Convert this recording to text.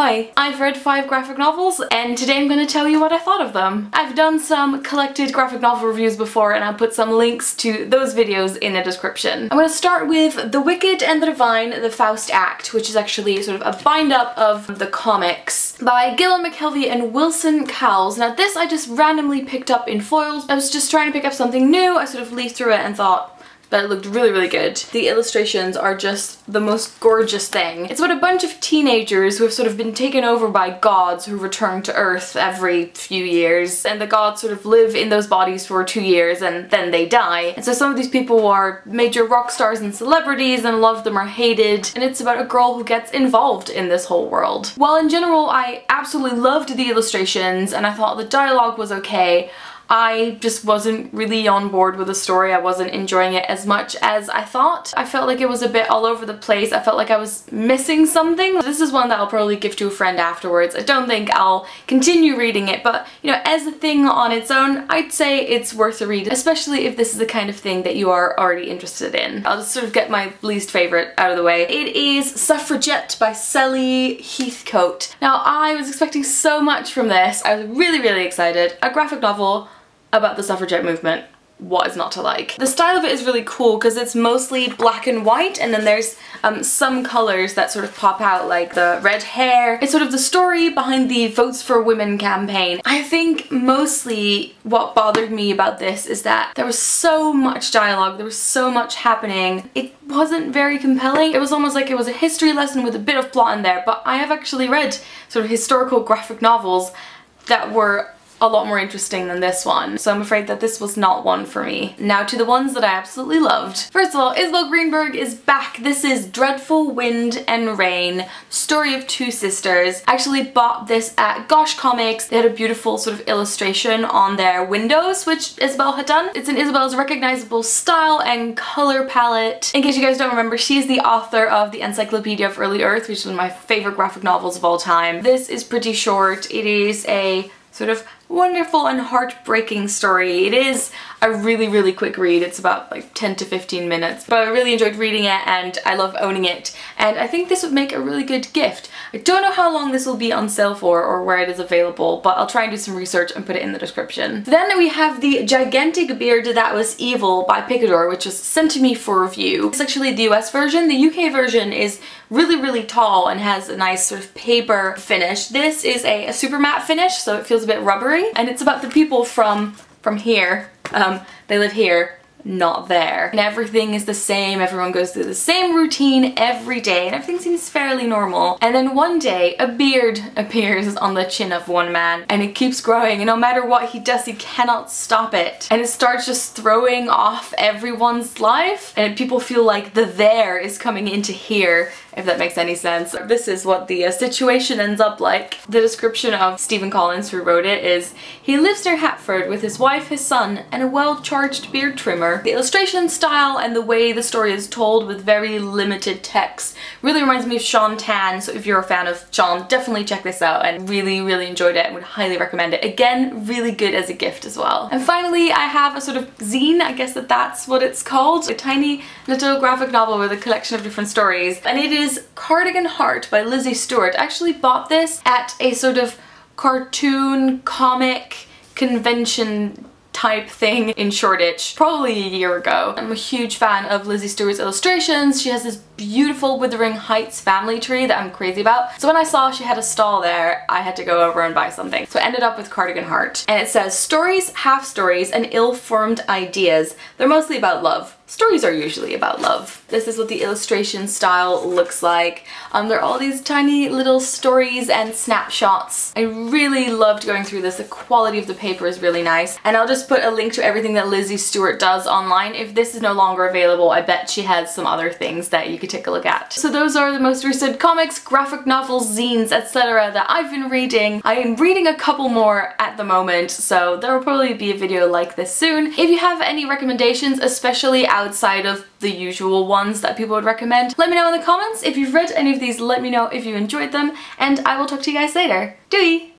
Hi, I've read 5 graphic novels and today I'm going to tell you what I thought of them. I've done some collected graphic novel reviews before and I'll put some links to those videos in the description. I'm going to start with The Wicked and the Divine, the Faust Act, which is actually sort of a bind-up of the comics by Gillen, McKelvey and Wilson Cowles. Now this I just randomly picked up in foils. I was just trying to pick up something new. I sort of leafed through it and thought, but it looked really, really good. The illustrations are just the most gorgeous thing. It's about a bunch of teenagers who have sort of been taken over by gods who return to Earth every few years, and the gods sort of live in those bodies for 2 years and then they die. And so some of these people are major rock stars and celebrities, and a lot of them are hated, and it's about a girl who gets involved in this whole world. While in general I absolutely loved the illustrations and I thought the dialogue was okay, I just wasn't really on board with the story. I wasn't enjoying it as much as I thought. I felt like it was a bit all over the place. I felt like I was missing something. This is one that I'll probably give to a friend afterwards. I don't think I'll continue reading it, but you know, as a thing on its own, I'd say it's worth a read, especially if this is the kind of thing that you are already interested in. I'll just sort of get my least favorite out of the way. It is Suffragette by Sully, Heathcote. Now I was expecting so much from this. I was really, really excited. A graphic novel about the suffragette movement. What is not to like? The style of it is really cool because it's mostly black and white, and then there's some colors that sort of pop out, like the red hair. It's sort of the story behind the Votes for Women campaign. I think mostly what bothered me about this is that there was so much dialogue, there was so much happening. It wasn't very compelling. It was almost like it was a history lesson with a bit of plot in there, but I have actually read sort of historical graphic novels that were a lot more interesting than this one, so I'm afraid that this was not one for me. Now to the ones that I absolutely loved. First of all, Isabel Greenberg is back. This is Dreadful Wind and Rain, story of 2 sisters. I actually bought this at Gosh Comics. They had a beautiful sort of illustration on their windows, which Isabel had done. It's in Isabel's recognizable style and color palette. In case you guys don't remember, she's the author of the Encyclopedia of Early Earth, which is one of my favorite graphic novels of all time. This is pretty short. It is a sort of wonderful and heartbreaking story. It is a really, really quick read. It's about like 10 to 15 minutes, but I really enjoyed reading it and I love owning it, and I think this would make a really good gift. I don't know how long this will be on sale for or where it is available, but I'll try and do some research and put it in the description. Then we have The Gigantic Beard That Was Evil by Picador, which was sent to me for review. It's actually the US version. The UK version is really, really tall and has a nice sort of paper finish. This is a super matte finish, so it feels a bit rubbery, and it's about the people from here. They live here, not there. And everything is the same, everyone goes through the same routine every day, and everything seems fairly normal. And then one day, a beard appears on the chin of one man, and it keeps growing, and no matter what he does, he cannot stop it. And it starts just throwing off everyone's life, and people feel like the there is coming into here, if that makes any sense. This is what the situation ends up like. The description of Stephen Collins, who wrote it, is he lives near Hatford with his wife, his son, and a well-charged beard trimmer. The illustration style and the way the story is told with very limited text really reminds me of Sean Tan, so if you're a fan of Sean, definitely check this out, and really, really enjoyed it and would highly recommend it. Again, really good as a gift as well. And finally, I have a sort of zine, I guess that's what it's called. A tiny little graphic novel with a collection of different stories, and it is Cardigan Heart by Lizzy Stewart. I actually bought this at a sort of cartoon comic convention type thing in Shoreditch probably a year ago. I'm a huge fan of Lizzy Stewart's illustrations. She has this beautiful Wuthering Heights family tree that I'm crazy about. So when I saw she had a stall there, I had to go over and buy something. So I ended up with Cardigan Heart. And it says, stories, half stories, and ill-formed ideas. They're mostly about love. Stories are usually about love. This is what the illustration style looks like. There are all these tiny little stories and snapshots. I really loved going through this. The quality of the paper is really nice. And I'll just put a link to everything that Lizzy Stewart does online. If this is no longer available, I bet she has some other things that you could take a look at. So those are the most recent comics, graphic novels, zines, etc. that I've been reading. I am reading a couple more at the moment, so there will probably be a video like this soon. If you have any recommendations, especially outside of the usual ones that people would recommend, let me know in the comments. If you've read any of these, let me know if you enjoyed them, and I will talk to you guys later. Doei!